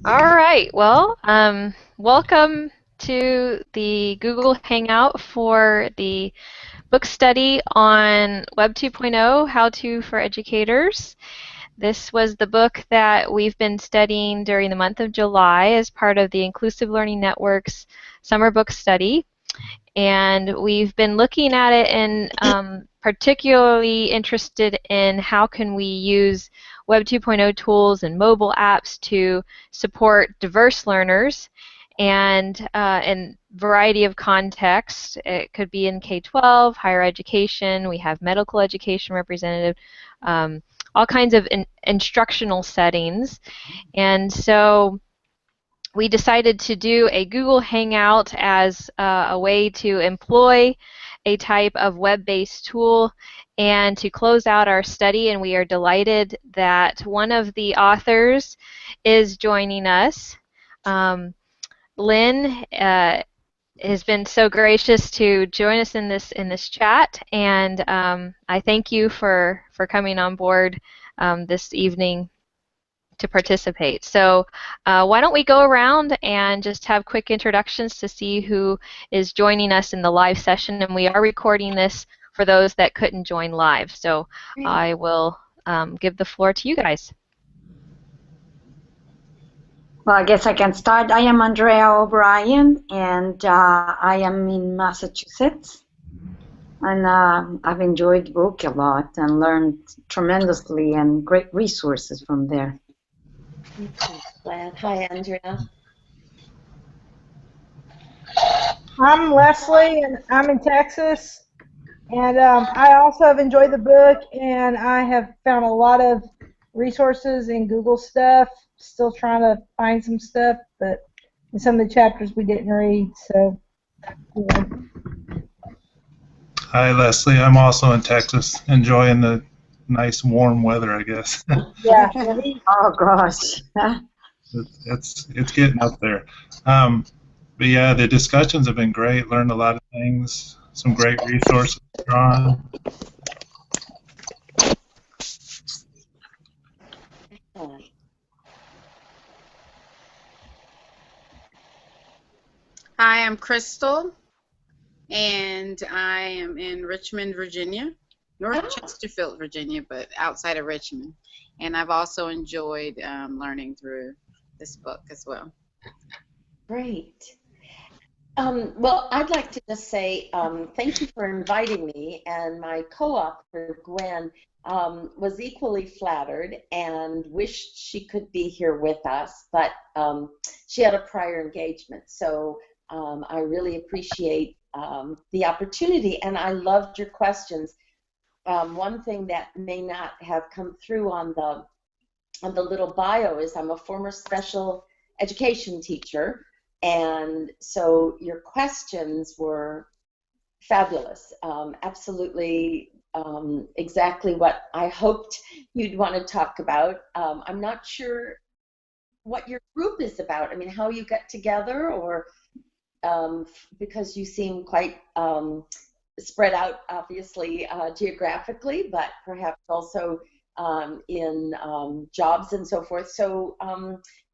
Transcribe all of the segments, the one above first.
All right. Well, welcome to the Google Hangout for the book study on Web 2.0, How to for Educators. This was the book that we've been studying during the month of July as part of the Inclusive Learning Network's summer book study. And we've been looking at it and particularly interested in how can we use Web 2.0 tools and mobile apps to support diverse learners and in variety of contexts. It could be in K-12, higher education, we have medical education represented, all kinds of instructional settings. And so we decided to do a Google Hangout as a way to employ a type of web-based tool and to close out our study, and we are delighted that one of the authors is joining us. Lynn has been so gracious to join us in this chat, and I thank you for coming on board this evening to participate. So why don't we go around and just have quick introductions to see who is joining us in the live session, and we are recording this for those that couldn't join live. So I will give the floor to you guys. Well, I guess I can start. I am Andrea O'Brien, and I am in Massachusetts. And I've enjoyed the book a lot and learned tremendously and great resources from there. Glad. Hi, Andrea. I'm Leslie, and I'm in Texas. And I also have enjoyed the book, and I have found a lot of resources in Google stuff. Still trying to find some stuff, but in some of the chapters we didn't read. So, yeah. Hi, Leslie. I'm also in Texas, enjoying the nice warm weather, I guess. Yeah. Oh gosh. it's getting up there. But yeah, the discussions have been great. Learned a lot of things. Some great resources drawn. Hi, I'm Crystal, and I am in Richmond, Virginia, North Chesterfield, Virginia, but outside of Richmond. And I've also enjoyed learning through this book as well. Great. Well, I'd like to just say thank you for inviting me, and my co-author, Gwen, was equally flattered and wished she could be here with us, but she had a prior engagement. So I really appreciate the opportunity, and I loved your questions. One thing that may not have come through on the little bio is I'm a former special education teacher, and so your questions were fabulous. Absolutely exactly what I hoped you'd want to talk about. I'm not sure what your group is about. I mean, how you got together, or because you seem quite spread out, obviously, geographically, but perhaps also in jobs and so forth. So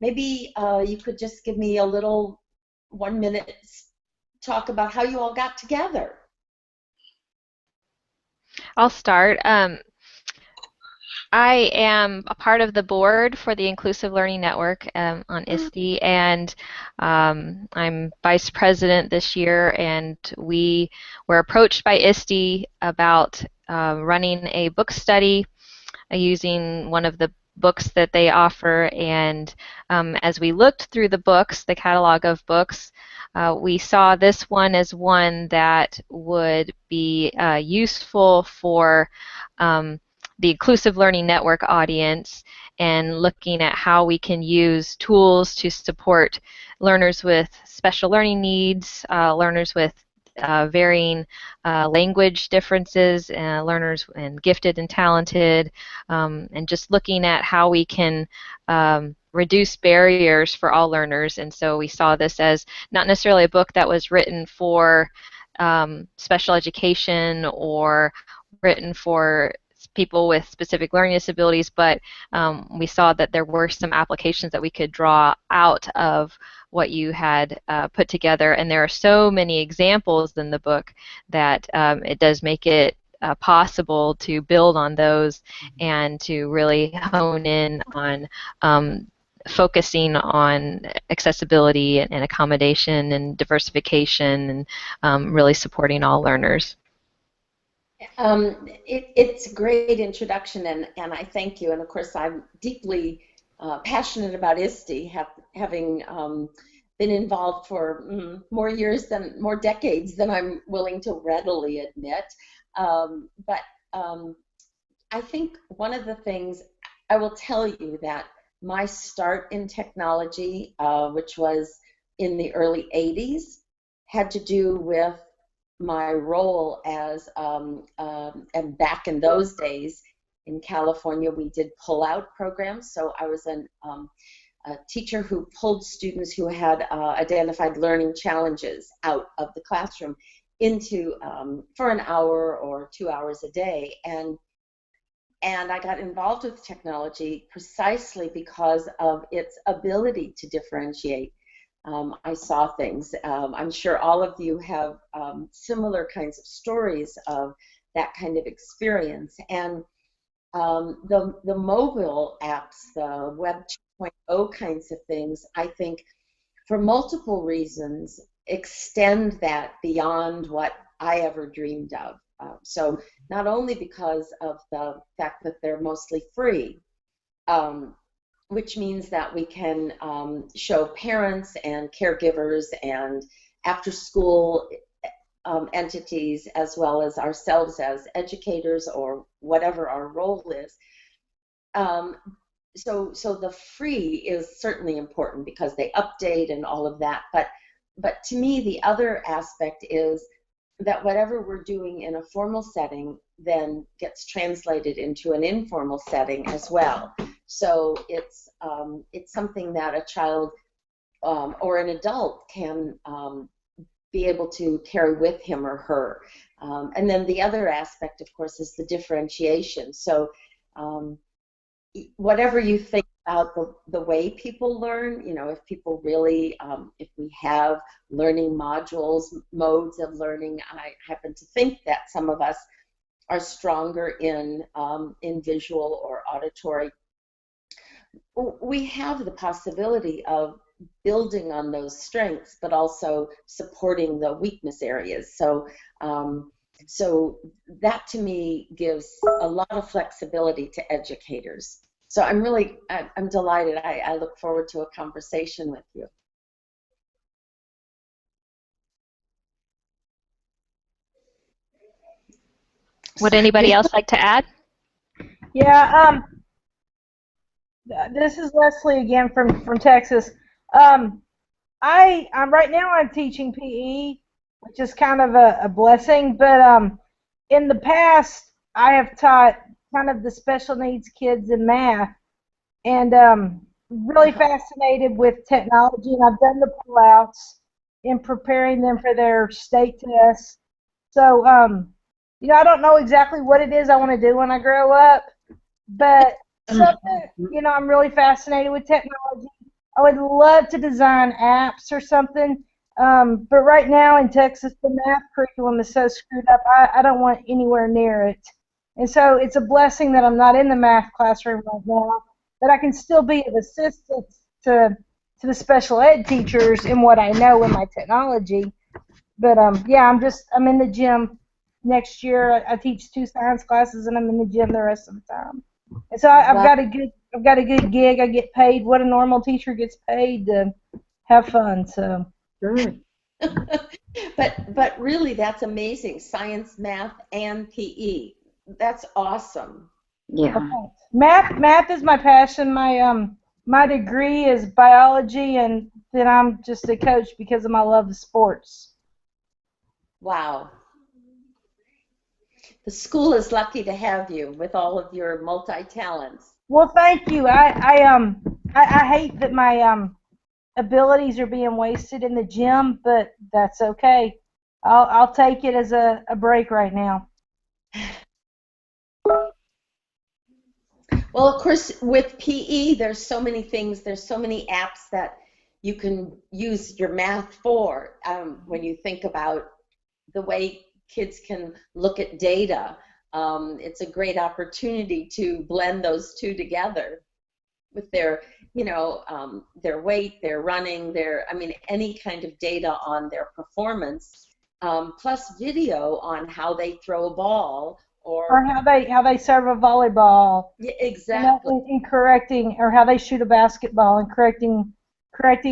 maybe you could just give me a little 1 minute talk about how you all got together. I'll start. I am a part of the board for the Inclusive Learning Network on ISTE, and I'm vice president this year, and we were approached by ISTE about running a book study using one of the books that they offer, and as we looked through the books, the catalog of books, we saw this one as one that would be useful for the Inclusive Learning Network audience, and looking at how we can use tools to support learners with special learning needs, learners with varying language differences, learners and gifted and talented, and just looking at how we can reduce barriers for all learners. And so we saw this as not necessarily a book that was written for special education or written for people with specific learning disabilities, but we saw that there were some applications that we could draw out of what you had put together, and there are so many examples in the book that it does make it possible to build on those and to really hone in on focusing on accessibility and accommodation and diversification and really supporting all learners. It's a great introduction, and I thank you. And of course, I'm deeply passionate about ISTE, having been involved for more decades than I'm willing to readily admit. But I think one of the things I will tell you that my start in technology, which was in the early 80s, had to do with my role as, and back in those days in California, we did pull-out programs. So I was a teacher who pulled students who had identified learning challenges out of the classroom into for an hour or 2 hours a day. And I got involved with technology precisely because of its ability to differentiate. I saw things. I'm sure all of you have similar kinds of stories of that kind of experience. And the mobile apps, the Web 2.0 kinds of things, I think, for multiple reasons, extend that beyond what I ever dreamed of. So not only because of the fact that they're mostly free, which means that we can show parents and caregivers and after-school entities, as well as ourselves as educators or whatever our role is. So the free is certainly important because they update and all of that. But to me, the other aspect is that whatever we're doing in a formal setting then gets translated into an informal setting as well. So it's something that a child or an adult can be able to carry with him or her. And then the other aspect, of course, is the differentiation. So whatever you think about the way people learn, you know, if people really, if we have learning modules, modes of learning, I happen to think that some of us are stronger in visual or auditory. We have the possibility of building on those strengths, but also supporting the weakness areas. So, so that to me gives a lot of flexibility to educators. So I'm delighted. I look forward to a conversation with you. Would anybody else like to add? Yeah, this is Leslie again from Texas. I'm right now I'm teaching PE, which is kind of a blessing, but in the past I have taught kind of the special needs kids in math, and really fascinated with technology, and I've done the pullouts in preparing them for their state tests. So you know, I don't know exactly what it is I want to do when I grow up, but something, you know, I'm really fascinated with technology. I would love to design apps or something, but right now in Texas, the math curriculum is so screwed up, I don't want anywhere near it. And so it's a blessing that I'm not in the math classroom right now, but I can still be of assistance to the special ed teachers in what I know in my technology. But yeah, I'm in the gym next year. I teach 2 science classes, and I'm in the gym the rest of the time. And so I've got a good gig. I get paid what a normal teacher gets paid to have fun. So. Good. But really, that's amazing. Science, math, and PE. That's awesome. Yeah. Okay. Math is my passion. My degree is biology, and then I'm just a coach because of my love of sports. Wow. The school is lucky to have you with all of your multi-talents. Well, thank you. I hate that my abilities are being wasted in the gym, but that's okay. I'll take it as a break right now. Well, of course, with PE, there's so many things, there's so many apps that you can use your math for when you think about the way kids can look at data. It's a great opportunity to blend those two together with their, their weight, their running, I mean, any kind of data on their performance, plus video on how they throw a ball Or how they serve a volleyball. Yeah, exactly. And correcting, or how they shoot a basketball, and correcting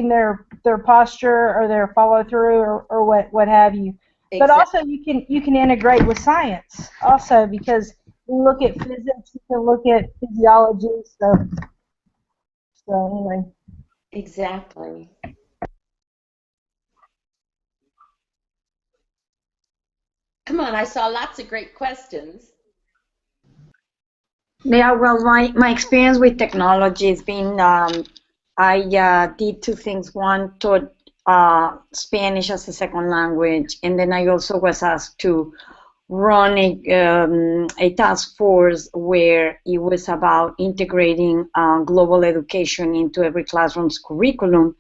their posture or their follow through, or what have you. But Exactly. also you can integrate with science also, because you look at physics, you can look at physiology. So anyway. Exactly. Come on, I saw lots of great questions. Yeah, well, my experience with technology has been I did two things. One, taught Spanish as a second language, and then I also was asked to run a task force where it was about integrating global education into every classroom's curriculum.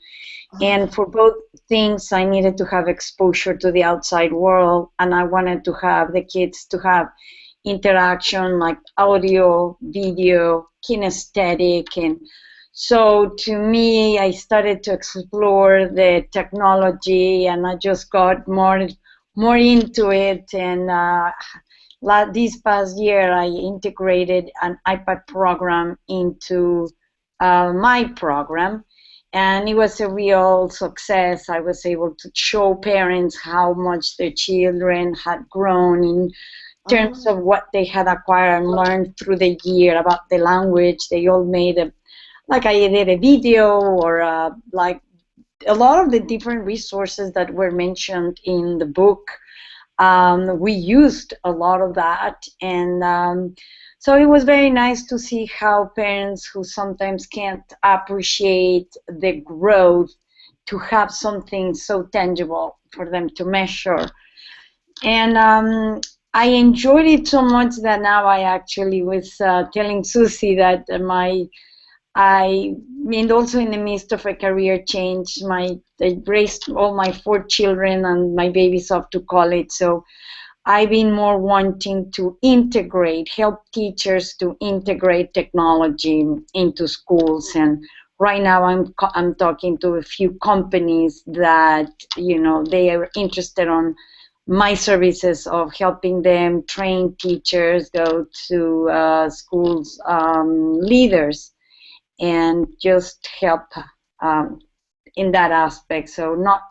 And for both things, I needed to have exposure to the outside world, and I wanted to have the kids to have interaction like audio, video, kinesthetic. And so to me, I started to explore the technology, and I just got more into it. And this past year, I integrated an iPad program into my program, and it was a real success. I was able to show parents how much their children had grown in terms of what they had acquired and learned through the year about the language. They all made like I did a video, or like a lot of the different resources that were mentioned in the book. We used a lot of that, and so it was very nice to see how parents who sometimes can't appreciate the growth to have something so tangible for them to measure. And I enjoyed it so much that now I actually was telling Susie that I mean, also in the midst of a career change, I raised all my 4 children and my baby's off to college. So I've been more wanting to help teachers to integrate technology into schools. And right now I'm talking to a few companies that, they are interested on my services of helping them train teachers, go to schools leaders, and just help in that aspect. So not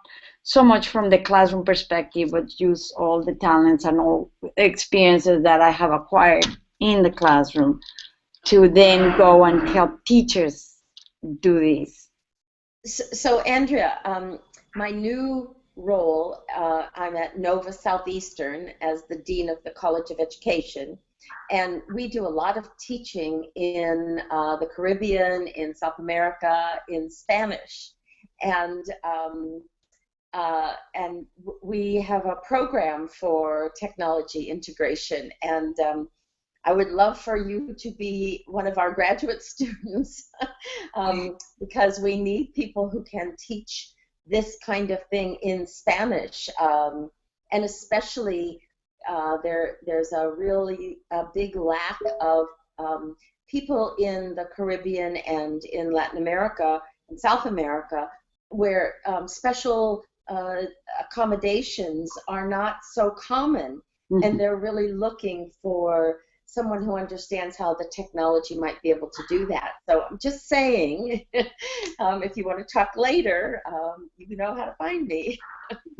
so much from the classroom perspective, but use all the talents and all experiences that I have acquired in the classroom to then go and help teachers do this. So Andrea, my new role, I'm at Nova Southeastern as the Dean of the College of Education, and we do a lot of teaching in the Caribbean, in South America, in Spanish, and we have a program for technology integration, and I would love for you to be one of our graduate students because we need people who can teach this kind of thing in Spanish, and especially there's a really big lack of people in the Caribbean and in Latin America and South America where special accommodations are not so common, and they're really looking for someone who understands how the technology might be able to do that. So I'm just saying, if you want to talk later, you know how to find me.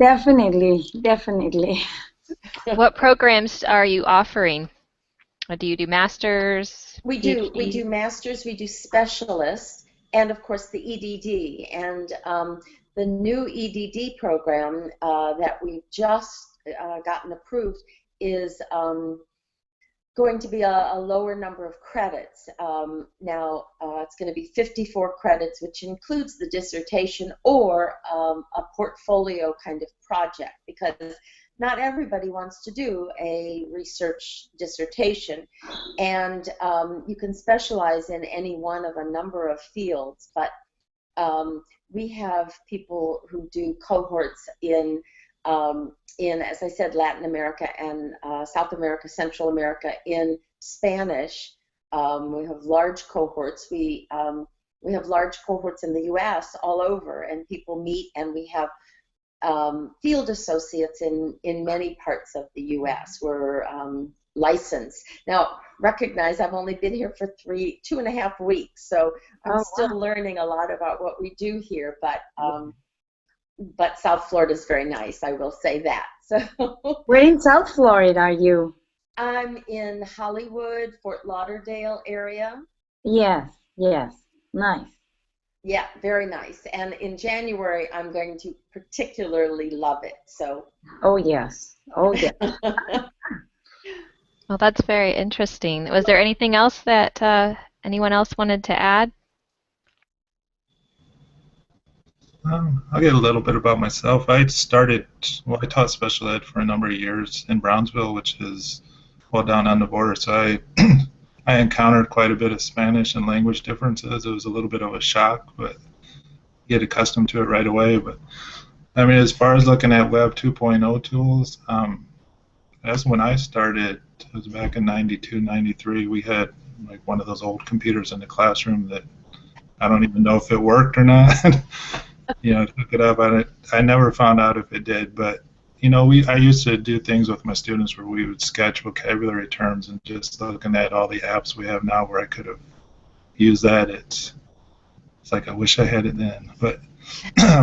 Definitely, definitely. What programs are you offering? Do you do masters? We do masters, we do specialists, and of course the EDD. And the new EDD program that we've just gotten approved is going to be a lower number of credits. Now it's going to be 54 credits, which includes the dissertation or a portfolio kind of project, because not everybody wants to do a research dissertation, and you can specialize in any one of a number of fields, but we have people who do cohorts in, as I said, Latin America and South America, Central America in Spanish. We have large cohorts. We have large cohorts in the U.S. all over, and people meet, and we have field associates in many parts of the U.S. We're licensed. Now, recognize I've only been here for 2.5 weeks, so I'm still learning a lot about what we do here, but South Florida is very nice, I will say that. So Where in South Florida are you? I'm in Hollywood, Fort Lauderdale area. Yes, yes, nice. Yeah, very nice. And in January, I'm going to particularly love it. So. Oh yes, oh yes. Well, that's very interesting. Was there anything else that anyone else wanted to add? I'll get a little bit about myself. I taught special ed for a number of years in Brownsville, which is well down on the border. So I encountered quite a bit of Spanish and language differences. It was a little bit of a shock, but you get accustomed to it right away. But I mean, as far as looking at Web 2.0 tools, that's when I started. It was back in 92, 93. We had like one of those old computers in the classroom that I don't even know if it worked or not. Took it up. I never found out if it did, but I used to do things with my students where we would sketch vocabulary terms, and just looking at all the apps we have now where I could have used that, it's like I wish I had it then. But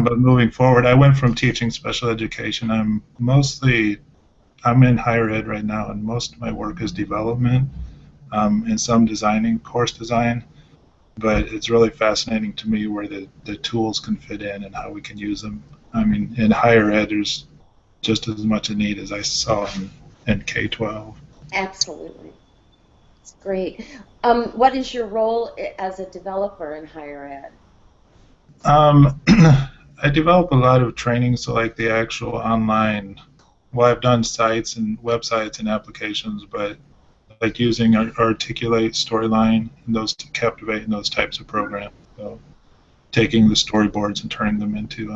but moving forward, I went from teaching special education. I'm in higher ed right now, and most of my work is development and some designing, course design. But it's really fascinating to me where the tools can fit in and how we can use them. I mean, in higher ed, there's just as much a need as I saw in K-12. Absolutely. It's great. What is your role as a developer in higher ed? I develop a lot of training, so like the actual online, well, I've done sites and websites and applications, but like using Articulate, Storyline, and those to Captivate and those types of programs. So taking the storyboards and turning them into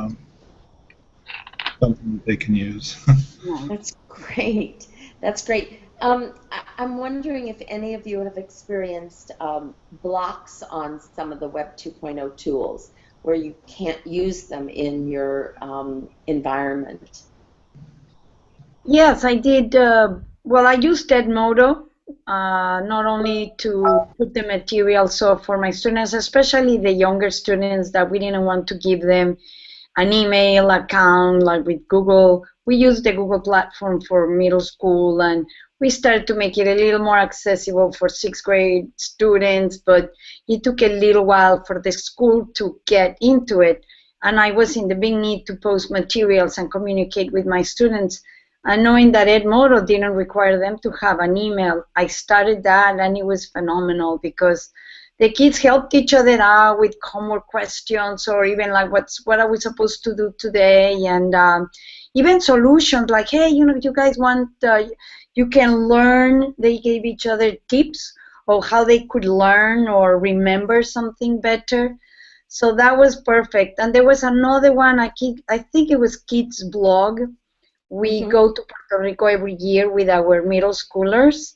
something that they can use. That's great. That's great. I'm wondering if any of you have experienced blocks on some of the Web 2.0 tools where you can't use them in your environment. Yes, I did. Well, I used Edmodo. Not only to put the material, so for my students, especially the younger students that we didn't want to give them an email account like with Google. We use the Google platform for middle school, and we started to make it a little more accessible for 6th grade students, but it took a little while for the school to get into it, and I was in the big need to post materials and communicate with my students. And knowing that Edmodo didn't require them to have an email, I started that, and it was phenomenal because the kids helped each other out with homework questions, or even like what are we supposed to do today, and even solutions like, hey, you guys want, you can learn. They gave each other tips of how they could learn or remember something better. So that was perfect. And there was another one, I think it was Kids Blog. We go to Puerto Rico every year with our middle schoolers,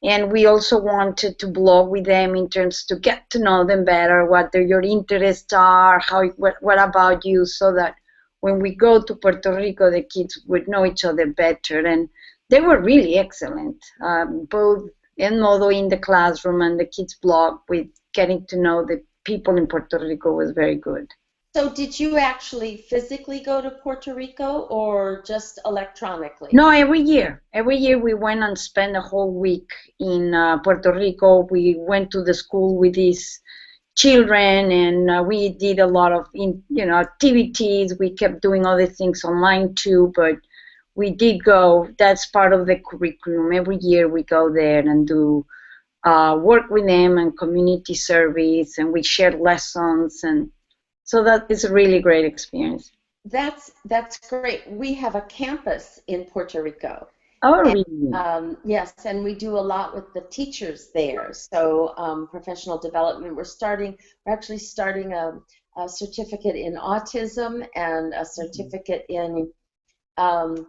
and we also wanted to blog with them in terms to get to know them better, what your interests are, what about you, so that when we go to Puerto Rico, the kids would know each other better. And they were really excellent, both Edmodo in the classroom and the kids blog with getting to know the people in Puerto Rico was very good. So did you actually physically go to Puerto Rico or just electronically? No, every year. Every year we went and spent a whole week in Puerto Rico. We went to the school with these children, and we did a lot of activities. We kept doing other things online too, but we did go. That's part of the curriculum. Every year we go there and do work with them and community service, and we share lessons, and so that is a really great experience. That's great. We have a campus in Puerto Rico. Oh, And, really? yes, and we do a lot with the teachers there. So professional development. We're actually starting a certificate in autism and a certificate in, I'm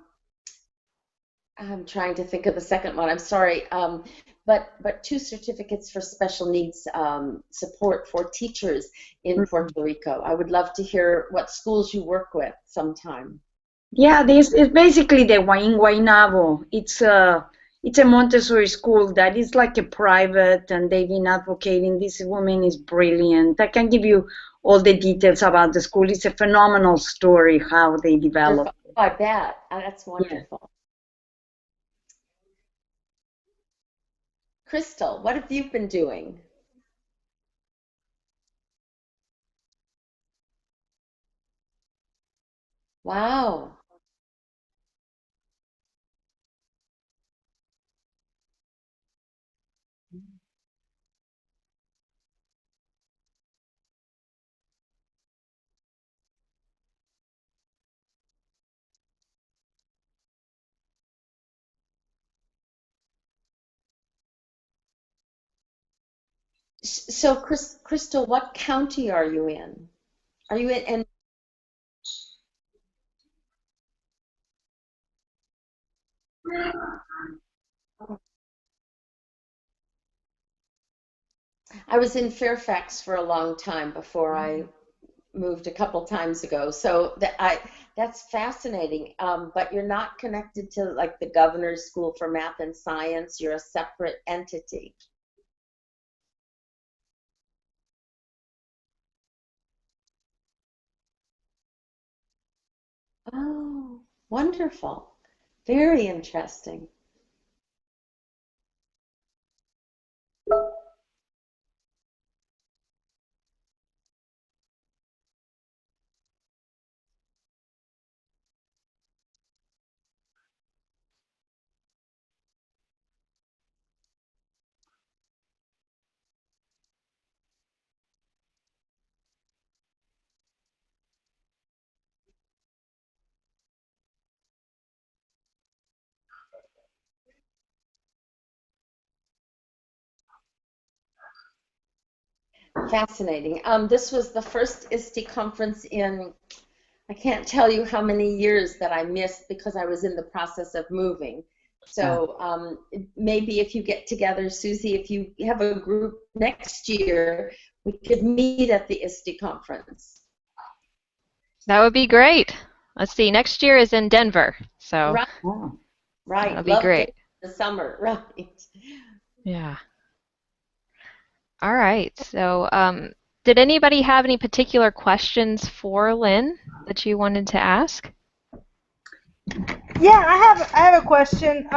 trying to think of the second one. I'm sorry. But two certificates for special needs support for teachers in Puerto Rico. I would love to hear what schools you work with sometime. Yeah, this is basically the in Guaynabo. It's a Montessori school that is like a private, and they've been advocating. This woman is brilliant. I can give you all the details about the school. It's a phenomenal story how they developed. I bet. That's wonderful. Yeah. Crystal, what have you been doing? Wow. So, Crystal, what county are you in? Are you in? I was in Fairfax for a long time before I moved a couple times ago. So that's fascinating. But you're not connected to like the Governor's School for Math and Science. You're a separate entity. Oh, wonderful. Very interesting. Fascinating. This was the first ISTE conference in, I can't tell you how many years that I missed because I was in the process of moving. So maybe if you get together, Susie, if you have a group next year, we could meet at the ISTE conference. That would be great. Let's see, next year is in Denver, so right. That'll be great. The summer, right? Yeah. All right. So, did anybody have any particular questions for Lynn that you wanted to ask? Yeah, I have a question.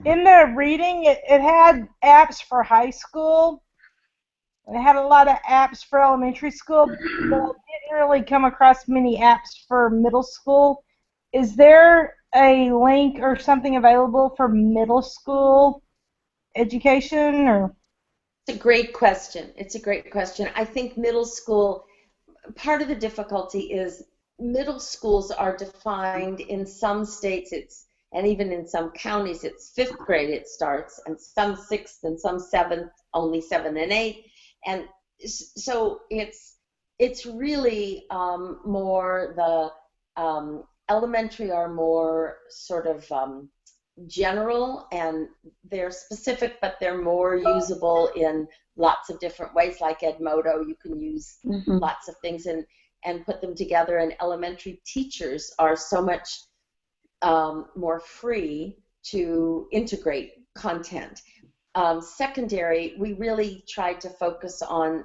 In the reading, it had apps for high school. It had a lot of apps for elementary school, but I didn't really come across many apps for middle school. Is there a link or something available for middle school education? Or It's a great question. It's a great question. I think middle school, part of the difficulty is middle schools are defined in some states, and even in some counties, it's fifth grade it starts, and some sixth and some seventh, only 7 and 8. And so it's really more the elementary are more sort of general, and they're specific, but they're more usable in lots of different ways. Like Edmodo, you can use lots of things and put them together, and elementary teachers are so much more free to integrate content. Secondary, we really tried to focus on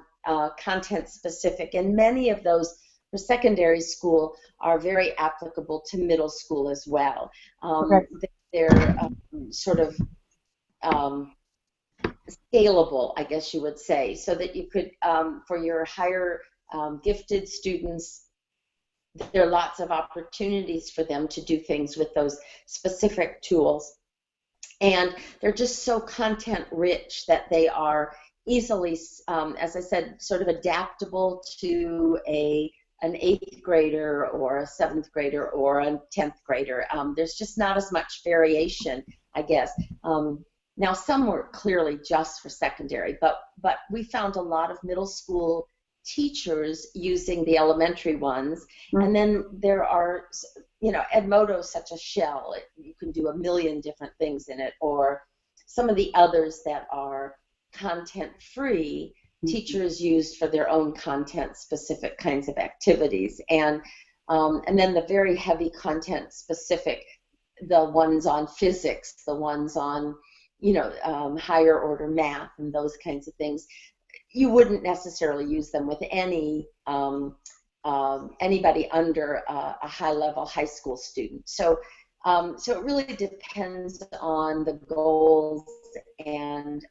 content specific, and many of those for secondary school are very applicable to middle school as well. They're sort of scalable, I guess you would say, so that you could, for your higher gifted students, there are lots of opportunities for them to do things with those specific tools. And they're just so content rich that they are easily, as I said, sort of adaptable to a an 8th grader or a 7th grader or a 10th grader. There's just not as much variation, I guess. Now, some were clearly just for secondary, but we found a lot of middle school teachers using the elementary ones. And then there are, you know, Edmodo is such a shell. You can do a million different things in it, or some of the others that are content-free, teachers used for their own content-specific kinds of activities. And then the very heavy content-specific, the ones on physics, the ones on, you know, higher order math and those kinds of things, you wouldn't necessarily use them with any anybody under a high-level high school student. So it really depends on the goals. And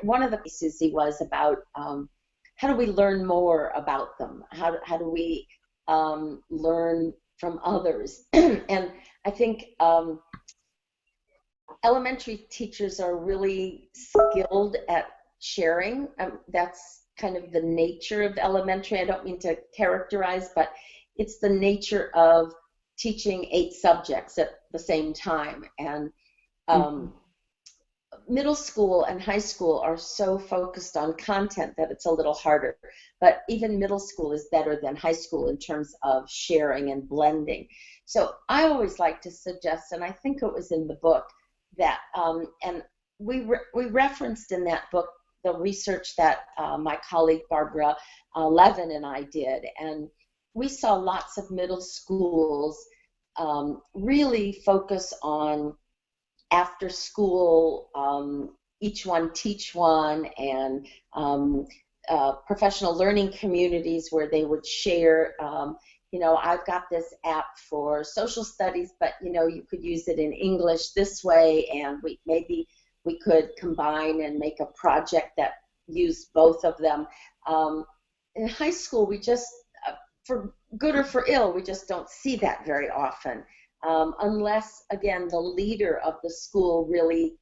one of the pieces was about how do we learn more about them? How do we learn from others? And I think elementary teachers are really skilled at sharing. That's kind of the nature of elementary. I don't mean to characterize, but it's the nature of teaching 8 subjects at the same time. And middle school and high school are so focused on content that it's a little harder. But even middle school is better than high school in terms of sharing and blending. So I always like to suggest, and I think it was in the book, that, and we referenced in that book the research that my colleague Barbara Levin and I did, and we saw lots of middle schools really focus on after school, each one teach one, and professional learning communities where they would share, you know, I've got this app for social studies, but, you know, you could use it in English this way, and maybe we could combine and make a project that used both of them. In high school, we just, for good or for ill, we just don't see that very often, unless, again, the leader of the school really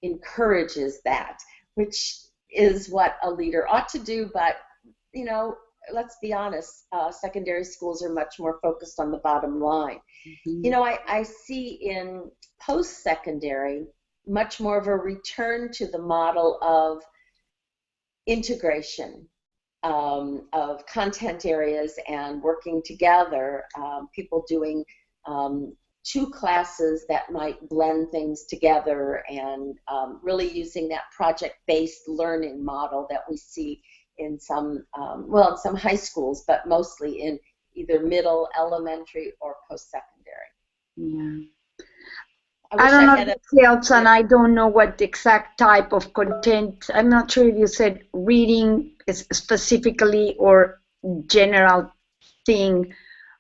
encourages that, which is what a leader ought to do. But, you know, let's be honest, secondary schools are much more focused on the bottom line. You know, I see in post-secondary much more of a return to the model of integration of content areas and working together, people doing 2 classes that might blend things together, and really using that project-based learning model that we see in some, well, in some high schools, but mostly in either middle, elementary, or post-secondary. Yeah. I don't know if this helps, and I don't know what the exact type of content. I'm not sure if you said reading is specifically or general thing.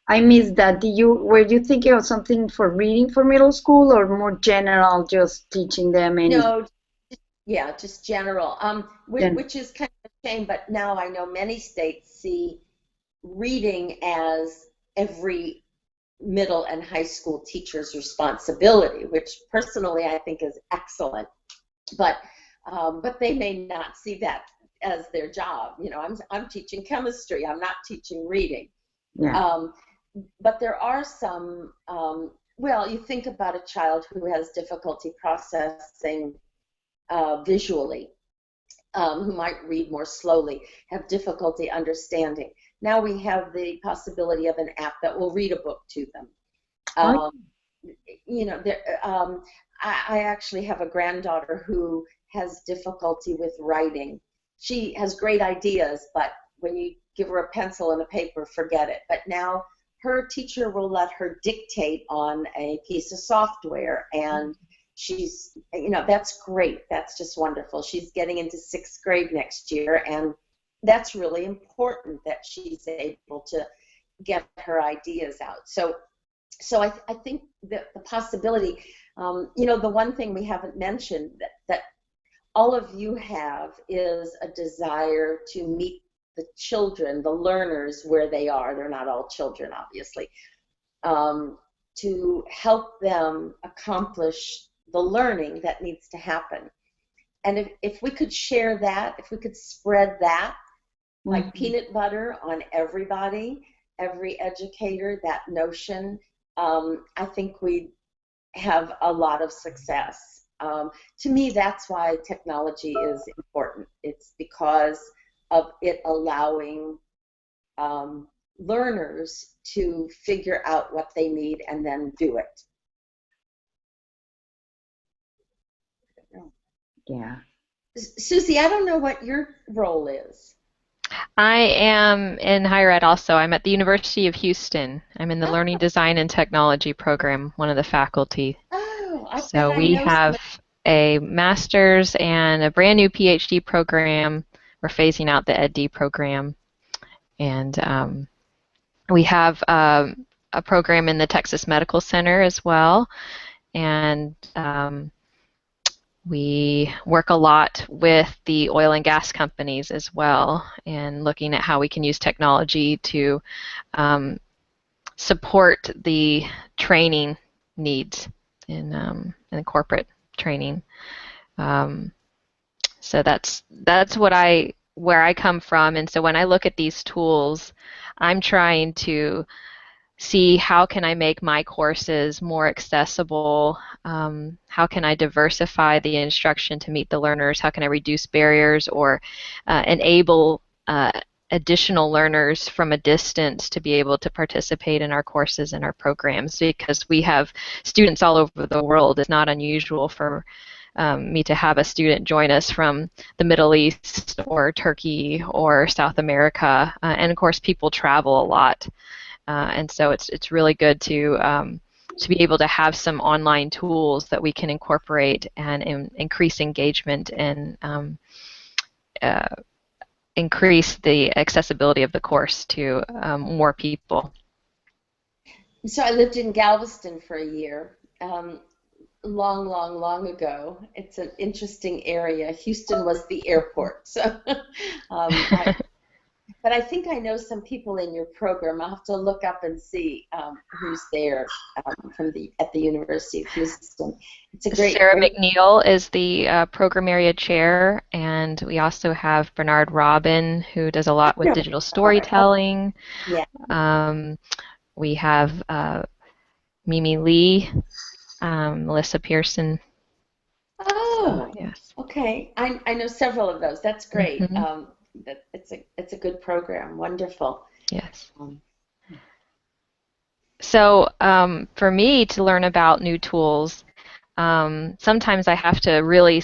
I missed that. Were you thinking of something for reading for middle school, or more general, just teaching them any? No, yeah, just general. Which is kind of a shame, but now I know many states see reading as every middle and high school teacher's responsibility, which personally I think is excellent. But they may not see that as their job. You know, I'm teaching chemistry. I'm not teaching reading. Yeah. But there are some. Well, you think about a child who has difficulty processing visually, who might read more slowly, have difficulty understanding. Now we have the possibility of an app that will read a book to them. You know, I actually have a granddaughter who has difficulty with writing. She has great ideas, but when you give her a pencil and a paper, forget it. But now her teacher will let her dictate on a piece of software, and she's, you know, that's great. That's just wonderful. She's getting into 6th grade next year, and that's really important that she's able to get her ideas out. So I think that the possibility, you know, the one thing we haven't mentioned that all of you have is a desire to meet the children, the learners, where they are. They're not all children, obviously, to help them accomplish the learning that needs to happen. And if we could share that, if we could spread that, like peanut butter on everybody, every educator, that notion, I think we have a lot of success. To me, that's why technology is important. It's because of it allowing learners to figure out what they need and then do it. Yeah. Susie, I don't know what your role is. I am in higher ed also. I'm at the University of Houston. I'm in the Learning Design and Technology program, one of the faculty. Oh, I bet So I we know some. have a master's and a brand new PhD program. We're phasing out the EdD program. And we have a program in the Texas Medical Center as well. And we work a lot with the oil and gas companies as well, and looking at how we can use technology to support the training needs in corporate training. So that's where I come from, and so when I look at these tools, I'm trying to see how can I make my courses more accessible, how can I diversify the instruction to meet the learners, how can I reduce barriers or enable additional learners from a distance to be able to participate in our courses and our programs, because we have students all over the world. It's not unusual for me to have a student join us from the Middle East or Turkey or South America, and of course people travel a lot. And so it's really good to be able to have some online tools that we can incorporate and increase engagement and increase the accessibility of the course to more people. So I lived in Galveston for a year, long ago. It's an interesting area. Houston was the airport, so but I think I know some people in your program. I'll have to look up and see who's there at the University of Houston. It's a great. Sarah McNeil is the program area chair, and we also have Bernard Robin, who does a lot with digital storytelling. Yeah. We have Mimi Lee, Melissa Pearson. Oh, so, yes. Okay. I know several of those. That's great. Mm-hmm. It's a good program. Wonderful. Yes. So for me to learn about new tools, sometimes I have to really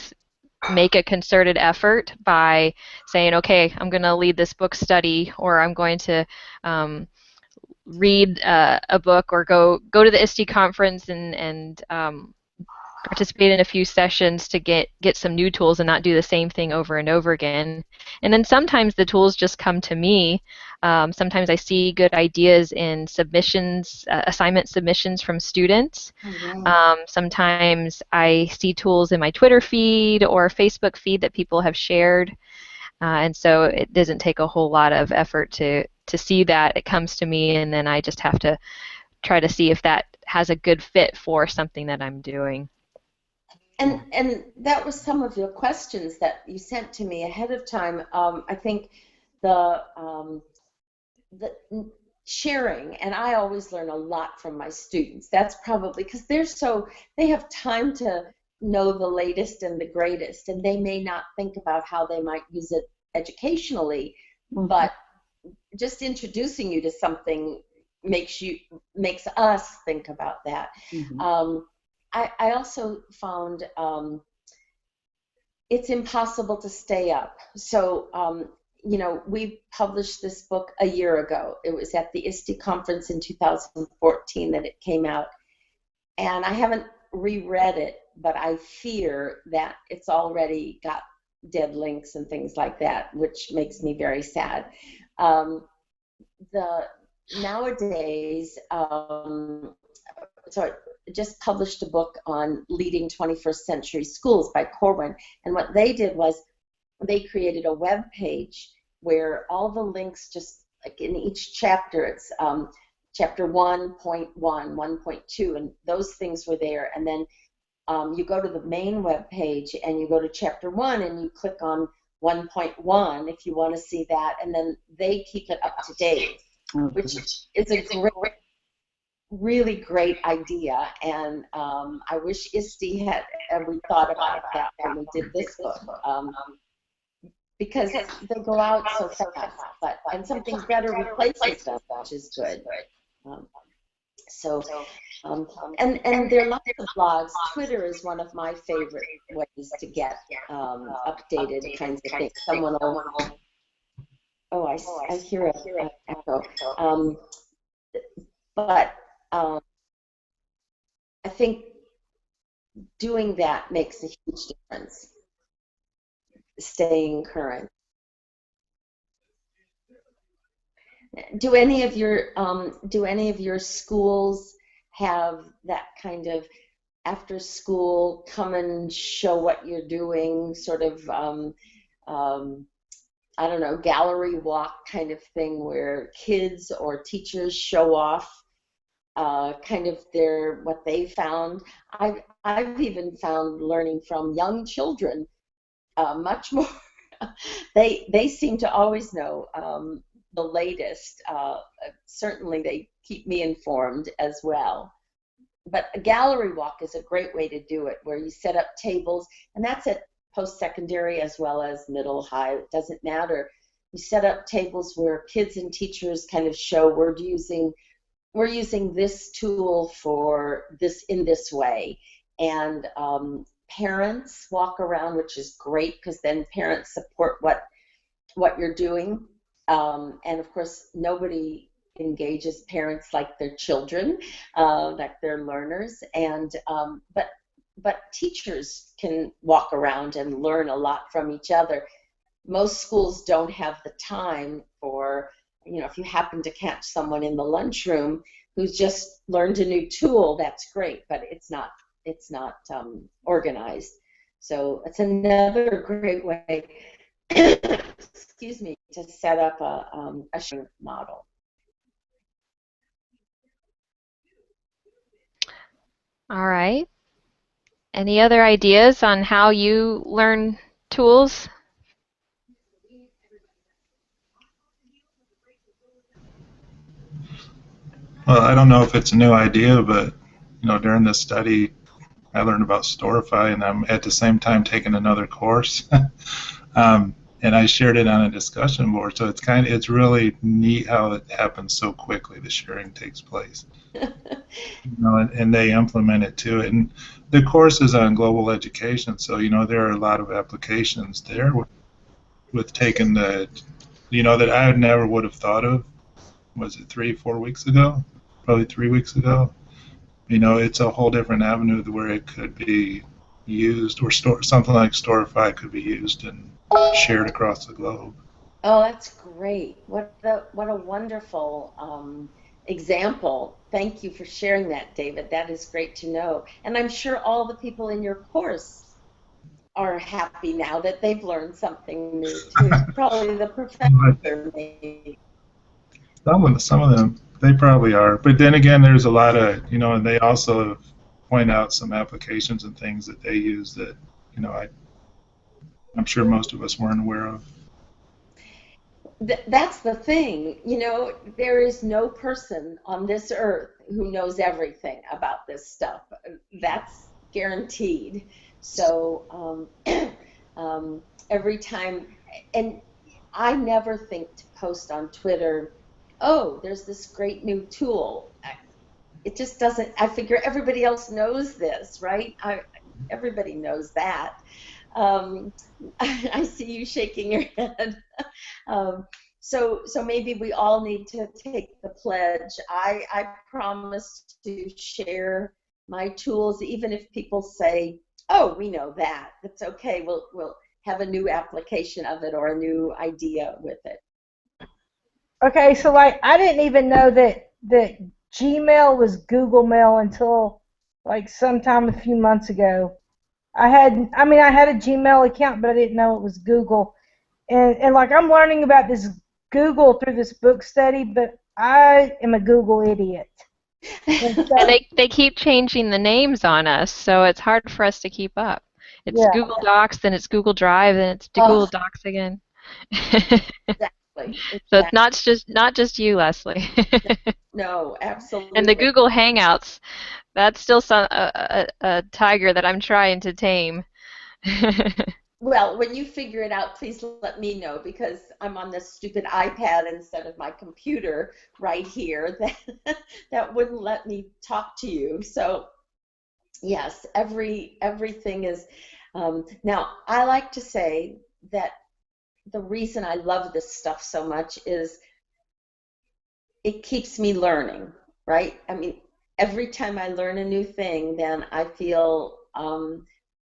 make a concerted effort by saying, okay, I'm going to lead this book study, or I'm going to read a book, or go to the ISTE conference and participate in a few sessions to get some new tools and not do the same thing over and over again. And then sometimes the tools just come to me. Sometimes I see good ideas in submissions, assignment submissions from students. Sometimes I see tools in my Twitter feed or Facebook feed that people have shared. And so it doesn't take a whole lot of effort to see that. It comes to me, and then I just have to try to see if that has a good fit for something that I'm doing. And that was some of your questions that you sent to me ahead of time. I think the sharing, and I always learn a lot from my students. That's probably because they have time to know the latest and the greatest, and they may not think about how they might use it educationally, but just introducing you to something makes us think about that. I also found it's impossible to stay up. So, we published this book a year ago. It was at the ISTE conference in 2014 that it came out. And I haven't reread it, but I fear that it's already got dead links and things like that, which makes me very sad. Nowadays, so I just published a book on leading 21st century schools by Corwin, and what they did was they created a web page where all the links, just like in each chapter, it's chapter 1.1, 1.2, and those things were there, and then you go to the main web page and you go to chapter 1 and you click on 1.1 if you want to see that, and then they keep it up to date, which is a really great idea. And I wish ISTE had we thought about that when we did this book, because they go out so fast, and something better replaces them, which is good. And there are lots of blogs. Twitter is one of my favorite ways to get updated kinds of things. Someone will, oh, I hear an echo. But I think doing that makes a huge difference, staying current. Do any of your schools have that kind of after school come and show what you're doing, sort of I don't know, gallery walk kind of thing, where kids or teachers show off kind of what they found? I've even found learning from young children much more. They seem to always know the latest. Certainly they keep me informed as well. But a gallery walk is a great way to do it, where you set up tables, and that's at post-secondary as well as middle, high, it doesn't matter. You set up tables where kids and teachers kind of show we're using this tool for this in this way. And parents walk around, which is great, because then parents support what you're doing. And of course, nobody engages parents like their children, like their learners. And but teachers can walk around and learn a lot from each other. Most schools don't have the time for, if you happen to catch someone in the lunchroom who's just learned a new tool, that's great, but it's not organized. So it's another great way, excuse me, to set up a sharing model. All right. Any other ideas on how you learn tools? Well, I don't know if it's a new idea, but during this study, I learned about Storify, and I'm at the same time taking another course, and I shared it on a discussion board. So it's really neat how it happens so quickly. The sharing takes place, and they implement it too. And the course is on global education, so there are a lot of applications there with taking that I never would have thought of. Was it 3-4 weeks ago? Probably 3 weeks ago. It's a whole different avenue where it could be used, or something like Storify could be used and shared across the globe. Oh, that's great. What a wonderful example. Thank you for sharing that, David. That is great to know. And I'm sure all the people in your course are happy now that they've learned something new too. Probably the professor maybe. Some of them, they probably are. But then again, there's a lot of, and they also point out some applications and things that they use that, I'm sure most of us weren't aware of. That's the thing. There is no person on this earth who knows everything about this stuff. That's guaranteed. So every time, and I never think to post on Twitter, oh, there's this great new tool. It just doesn't, I figure everybody else knows this, right? Everybody knows that. I see you shaking your head. So maybe we all need to take the pledge. I promise to share my tools, even if people say, oh, we know that. That's okay. We'll have a new application of it or a new idea with it. Okay, so I didn't even know that Gmail was Google Mail until sometime a few months ago. I had a Gmail account, but I didn't know it was Google. And I'm learning about this Google through this book study, but I am a Google idiot. And they keep changing the names on us, so it's hard for us to keep up. It's Yeah. Google Docs, then it's Google Drive, then it's Google Oh, Docs again. exactly, So it's exactly. not just you, Leslie. No, And the absolutely. Google Hangouts, that's still a tiger that I'm trying to tame. Well, when you figure it out, please let me know because I'm on this stupid iPad instead of my computer right here that wouldn't let me talk to you. So yes, everything is. Now, I like to say that the reason I love this stuff so much is it keeps me learning, right? I mean, every time I learn a new thing, then I feel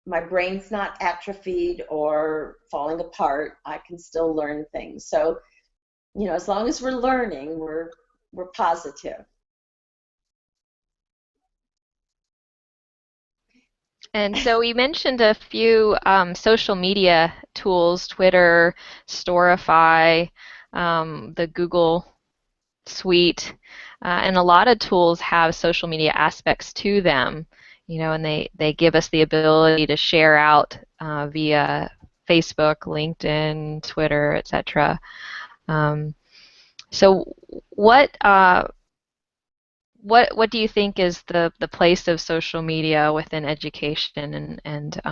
my brain's not atrophied or falling apart. I can still learn things. So, you know, as long as we're learning, we're positive. And so we mentioned a few social media tools, Twitter, Storify, the Google Suite, and a lot of tools have social media aspects to them, you know, and they give us the ability to share out via Facebook, LinkedIn, Twitter, etc. Um, so what do you think is the place of social media within education, and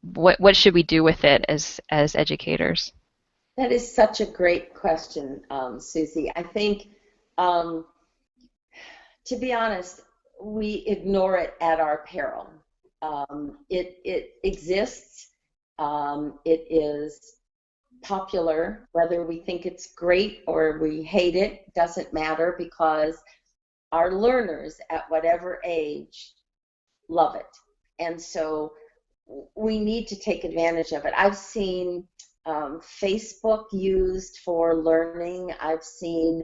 what should we do with it as educators? That is such a great question, Susie. I think, um, to be honest, we ignore it at our peril. It exists. It is popular. Whether we think it's great or we hate it doesn't matter because our learners at whatever age love it. And so we need to take advantage of it. I've seen Facebook used for learning. I've seen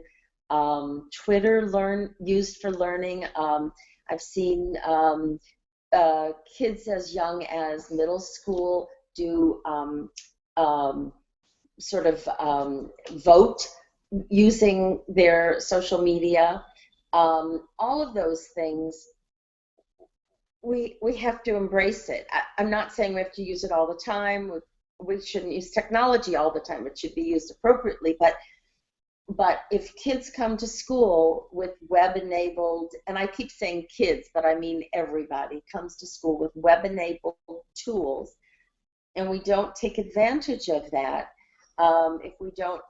Twitter used for learning. I've seen kids as young as middle school do sort of vote using their social media. All of those things, we have to embrace it. I'm not saying we have to use it all the time. We shouldn't use technology all the time. It should be used appropriately. But if kids come to school with web-enabled, and I keep saying kids, but I mean everybody comes to school with web-enabled tools, and we don't take advantage of that, if we don't,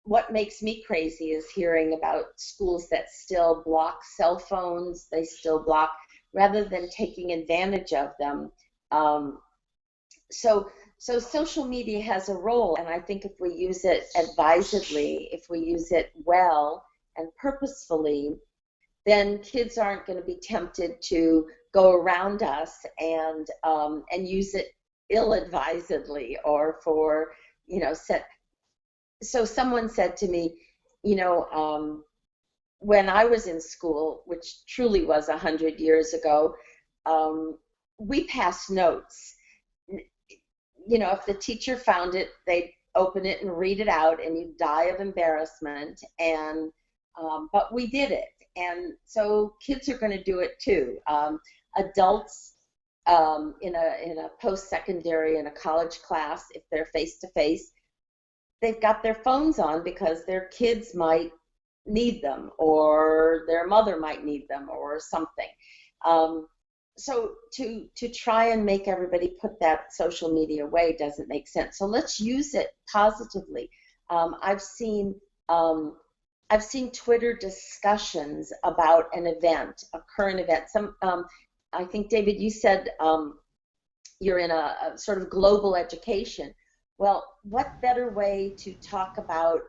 what makes me crazy is hearing about schools that still block cell phones, they still block, rather than taking advantage of them. Um, so social media has a role, and I think if we use it advisedly, if we use it well and purposefully, then kids aren't going to be tempted to go around us and use it ill-advisedly or for, you know, set. So someone said to me, you know, when I was in school, which truly was 100 years ago, we passed notes. You know, if the teacher found it, they'd open it and read it out, and you'd die of embarrassment. And but we did it, and so kids are going to do it too. Adults in a post-secondary in a college class, if they're face to face, they've got their phones on because their kids might need them or their mother might need them or something. So to try and make everybody put that social media away doesn't make sense. So let's use it positively. I've seen Twitter discussions about an event, a current event. I think, David, you said you're in a sort of global education. Well, what better way to talk about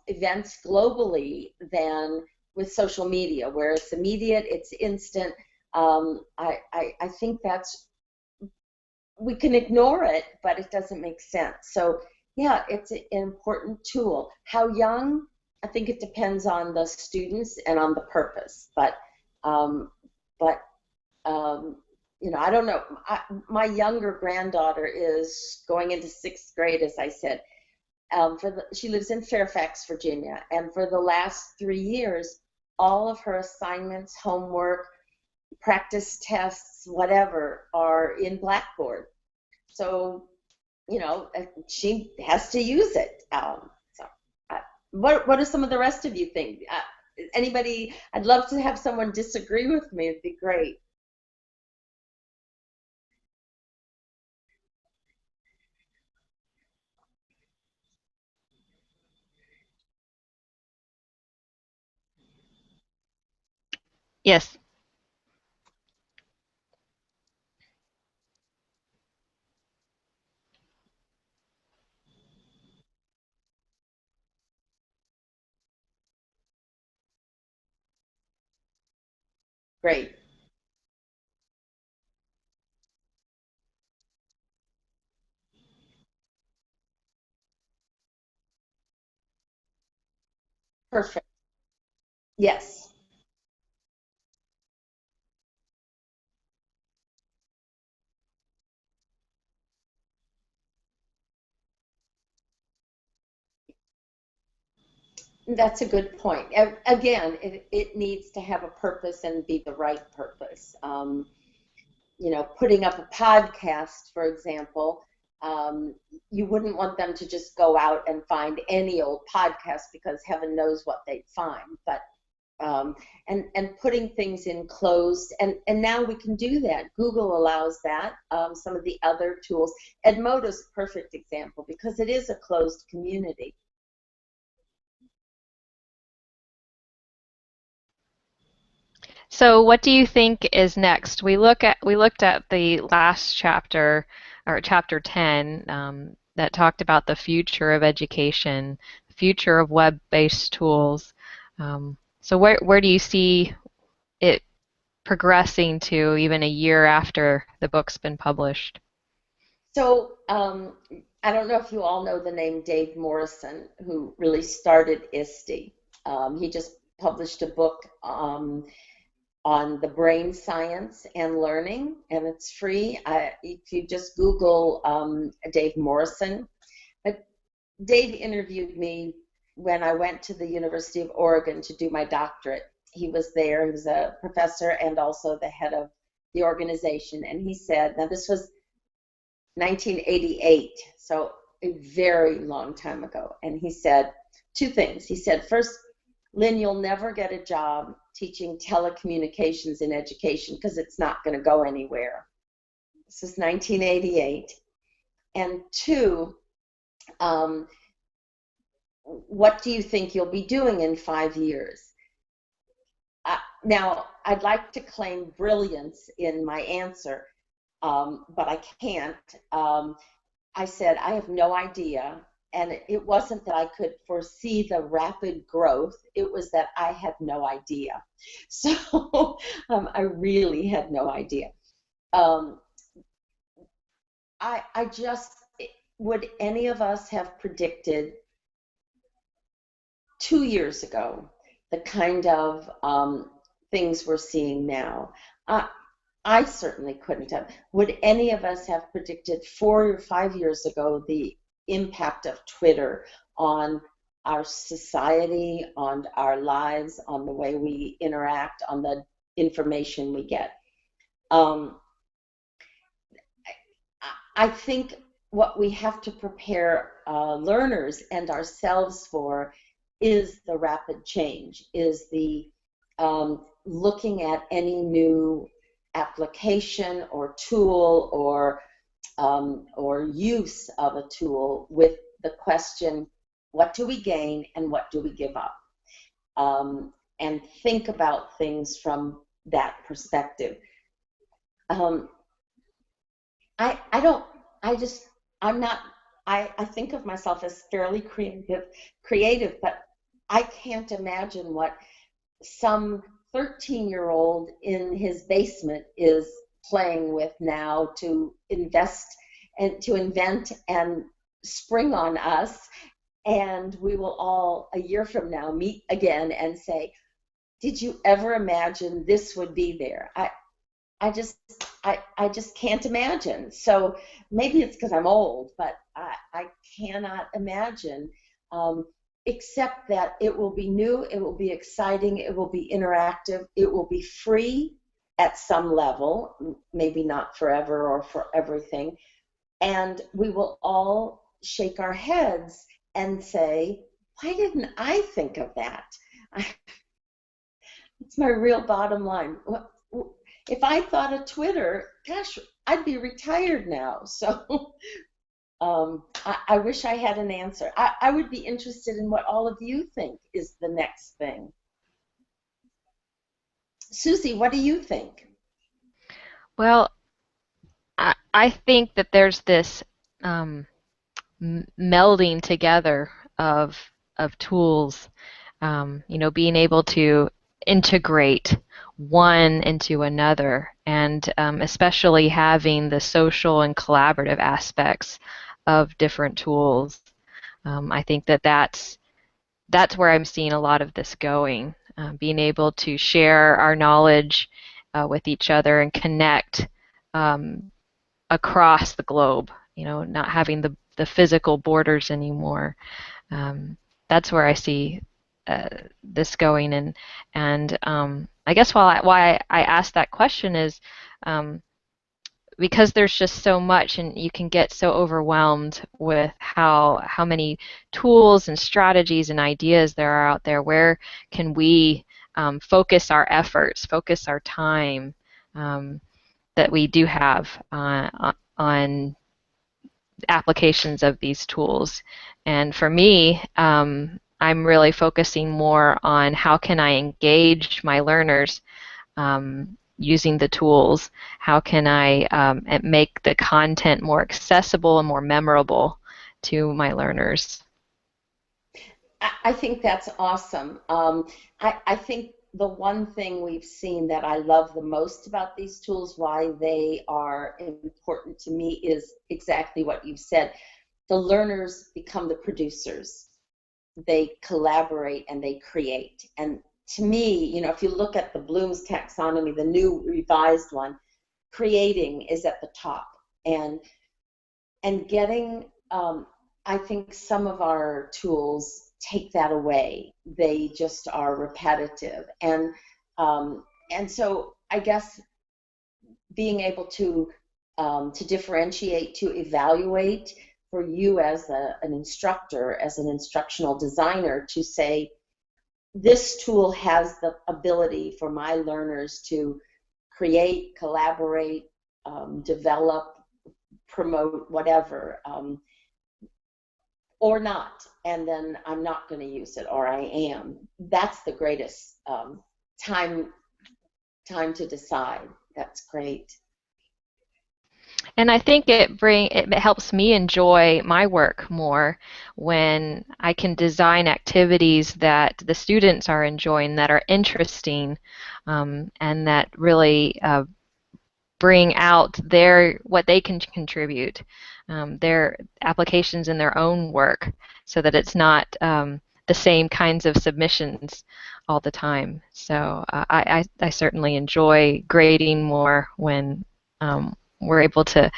events globally than with social media, where it's immediate, it's instant. I think we can ignore it, but it doesn't make sense. So yeah, it's an important tool. How young? I think it depends on the students and on the purpose. But you know, I don't know. My younger granddaughter is going into 6th grade, as I said. She lives in Fairfax, Virginia, and for the last 3 years, all of her assignments, homework, practice tests, whatever, are in Blackboard. So, you know, she has to use it. What do some of the rest of you think? Anybody? I'd love to have someone disagree with me. It'd be great. Yes. Great. Perfect. Yes. That's a good point. Again, it needs to have a purpose and be the right purpose. You know, putting up a podcast, for example, you wouldn't want them to just go out and find any old podcast because heaven knows what they'd find. But and putting things in closed, and now we can do that. Google allows that. Some of the other tools, Edmodo is a perfect example because it is a closed community. So what do you think is next? We looked at the last chapter, or chapter 10, that talked about the future of education, the future of web-based tools. So where do you see it progressing to even a year after the book's been published? So I don't know if you all know the name Dave Morrison, who really started ISTE. He just published a book on the brain science and learning, and it's free. If you just Google Dave Morrison. But Dave interviewed me when I went to the University of Oregon to do my doctorate. He was there. He was a professor and also the head of the organization. And he said, now this was 1988, so a very long time ago. And he said two things. He said, first, Lynn, you'll never get a job teaching telecommunications in education because it's not going to go anywhere. This was 1988. And two, what do you think you'll be doing in 5 years? Now, I'd like to claim brilliance in my answer, but I can't. I said, I have no idea. And it wasn't that I could foresee the rapid growth, it was that I had no idea. So I really had no idea. I just, would any of us have predicted 2 years ago the kind of things we're seeing now? I certainly couldn't have. Would any of us have predicted 4 or 5 years ago the impact of Twitter on our society, on our lives, on the way we interact, on the information we get? I think what we have to prepare learners and ourselves for is the rapid change, is the looking at any new application or tool or use of a tool with the question, what do we gain and what do we give up? And think about things from that perspective. I think of myself as fairly creative, but I can't imagine what some 13-year-old in his basement is playing with now to invest and to invent and spring on us, and we will all a year from now meet again and say, did you ever imagine this would be there? I just can't imagine. So maybe it's because I'm old, but I cannot imagine, except that it will be new, it will be exciting, it will be interactive, it will be free, at some level, maybe not forever or for everything. And we will all shake our heads and say, why didn't I think of that? It's my real bottom line. If I thought of Twitter, gosh, I'd be retired now. So I wish I had an answer. I would be interested in what all of you think is the next thing. Susie, what do you think? Well, I think that there's this melding together of tools, being able to integrate one into another, and especially having the social and collaborative aspects of different tools. I think that that's where I'm seeing a lot of this going, being able to share our knowledge with each other and connect across the globe, not having the physical borders anymore. That's where I see this going, and I guess why I asked that question is because there's just so much, and you can get so overwhelmed with how many tools and strategies and ideas there are out there. Where can we focus our efforts, focus our time that we do have on applications of these tools? And for me, I'm really focusing more on how can I engage my learners using the tools. How can I make the content more accessible and more memorable to my learners? I think that's awesome. I think the one thing we've seen that I love the most about these tools, why they are important to me, is exactly what you've said. The learners become the producers. They collaborate and they create. And to me, if you look at the Bloom's taxonomy, the new revised one, creating is at the top. And getting, I think some of our tools take that away. They just are repetitive. And so I guess being able to differentiate, to evaluate, for you as an instructor, as an instructional designer, to say, this tool has the ability for my learners to create, collaborate, develop, promote, whatever, or not, and then I'm not going to use it, or I am. That's the greatest time to decide. That's great. And I think it helps me enjoy my work more when I can design activities that the students are enjoying, that are interesting, and that really bring out what they can contribute, their applications in their own work, so that it's not the same kinds of submissions all the time. So I certainly enjoy grading more when we're able to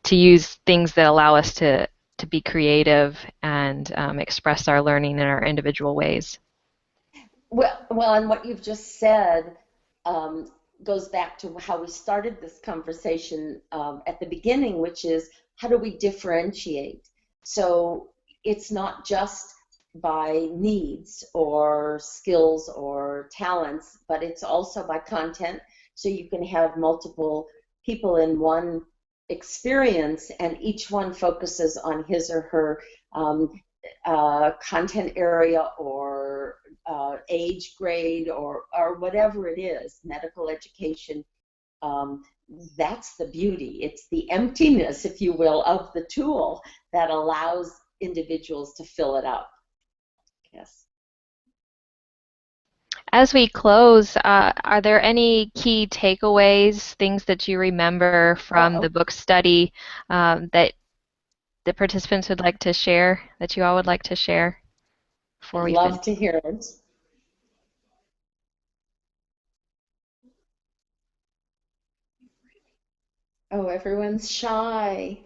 use things that allow us to be creative and express our learning in our individual ways. Well, and what you've just said goes back to how we started this conversation at the beginning, which is, how do we differentiate? So it's not just by needs or skills or talents, but it's also by content. So you can have multiple people in one experience, and each one focuses on his or her content area or age grade or whatever it is, medical education. That's the beauty. It's the emptiness, if you will, of the tool that allows individuals to fill it up. Yes. As we close, are there any key takeaways, things that you remember from the book study that the participants would like to share, that you all would like to share before we finish? I'd love to hear it. Oh, everyone's shy.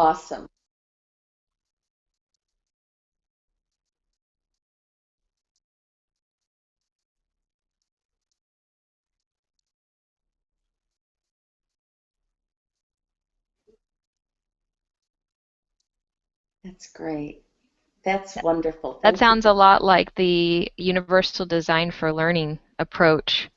Awesome. That's great. That's wonderful. That Thank you. sounds a lot like the universal design for learning approach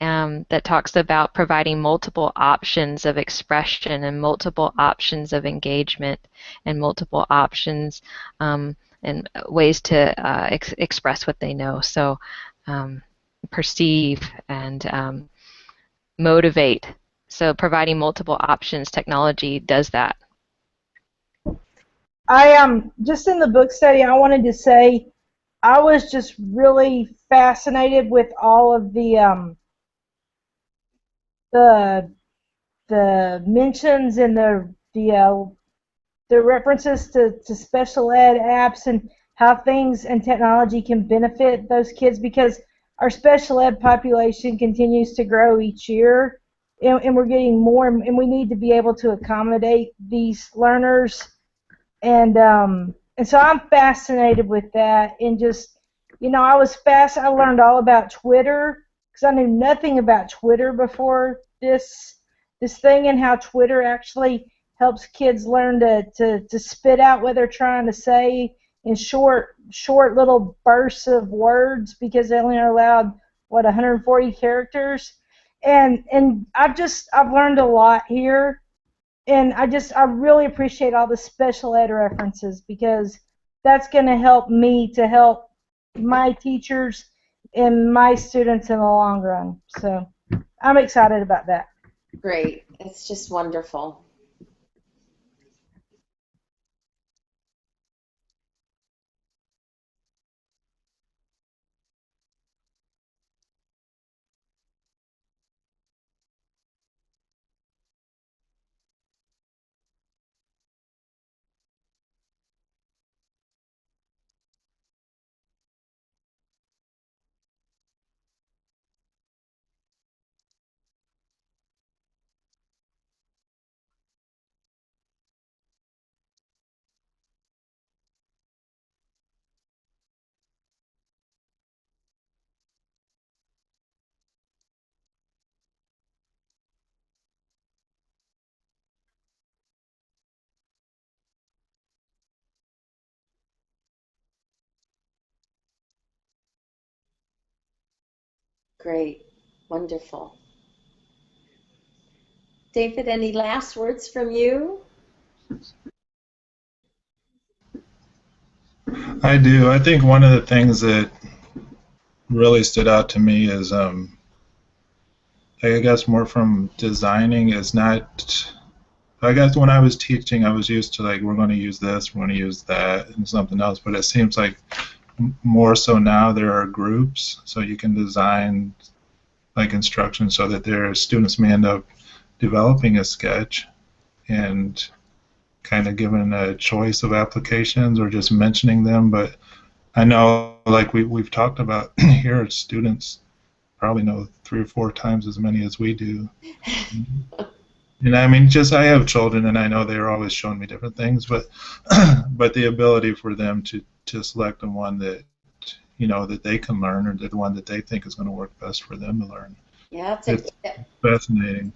that talks about providing multiple options of expression and multiple options of engagement and multiple options and ways to express what they know. So perceive and motivate. So providing multiple options, technology does that. I am just in the book study. I wanted to say I was just really fascinated with all of the the mentions and the references to special ed apps and how things and technology can benefit those kids, because our special ed population continues to grow each year, and we're getting more, and we need to be able to accommodate these learners. And so I'm fascinated with that, and just, I learned all about Twitter because I knew nothing about Twitter before this thing, and how Twitter actually helps kids learn to spit out what they're trying to say in short little bursts of words, because they only are allowed 140 characters. And I've learned a lot here, and I really appreciate all the special ed references, because that's going to help me to help my teachers and my students in the long run. So I'm excited about that. Great. It's just wonderful. Great. Wonderful. David, any last words from you? I do. I think one of the things that really stood out to me is, I guess more from designing is not. I guess when I was teaching, I was used to like, we're going to use this, we're going to use that, and something else. But it seems like more so now there are groups, so you can design like instructions so that their students may end up developing a sketch and kind of given a choice of applications or just mentioning them. But I know, like we've talked about here, students probably know 3 or 4 times as many as we do. And I mean, just I have children, and I know they're always showing me different things, but but the ability for them to select the one that that they can learn, or the one that they think is going to work best for them to learn. Yeah, It's fascinating.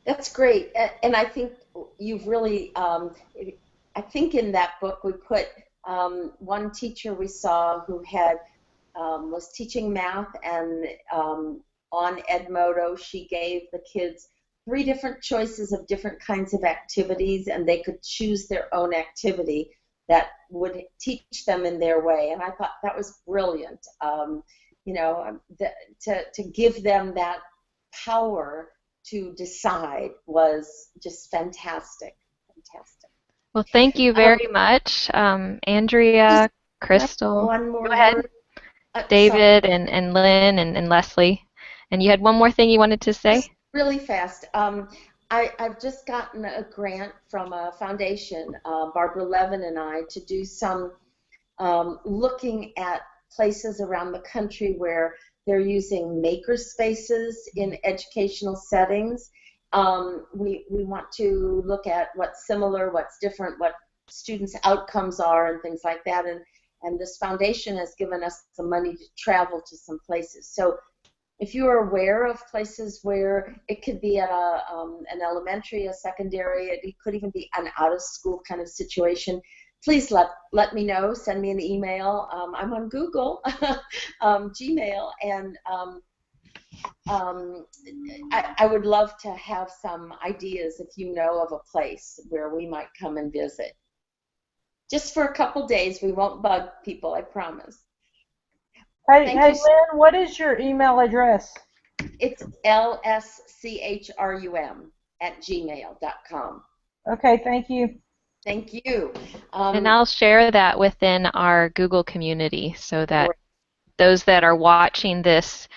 that's great. And I think you've really, I think in that book we put one teacher we saw who had was teaching math, and on Edmodo she gave the kids 3 different choices of different kinds of activities, and they could choose their own activity that would teach them in their way. And I thought that was brilliant. To give them that power to decide was just fantastic. Fantastic. Well, thank you very much, Andrea, Crystal. One more Go ahead. word. David and Lynn and Leslie. And you had one more thing you wanted to say? Just really fast. I've just gotten a grant from a foundation, Barbara Levin and I, to do some looking at places around the country where they're using maker spaces in educational settings. We want to look at what's similar, what's different, what students' outcomes are, and things like that. And this foundation has given us the money to travel to some places. So if you are aware of places where it could be at an elementary, a secondary, it could even be an out-of-school kind of situation, please let me know. Send me an email. I'm on Google, Gmail, and I would love to have some ideas if you know of a place where we might come and visit. Just for a couple days. We won't bug people, I promise. Hey, Lynn, what is your email address? It's lschrum@gmail.com. Okay, thank you. Thank you. And I'll share that within our Google community so that those that are watching this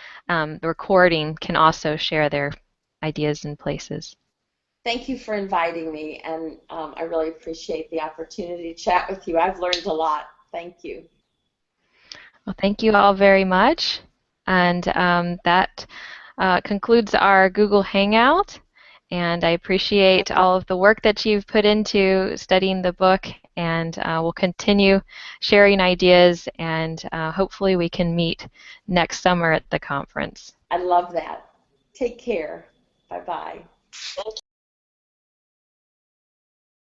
recording can also share their ideas and places. Thank you for inviting me, and I really appreciate the opportunity to chat with you. I've learned a lot. Thank you. Well, thank you all very much. And that concludes our Google Hangout. And I appreciate all of the work that you've put into studying the book, and we'll continue sharing ideas, and hopefully we can meet next summer at the conference. I love that. Take care. Bye-bye.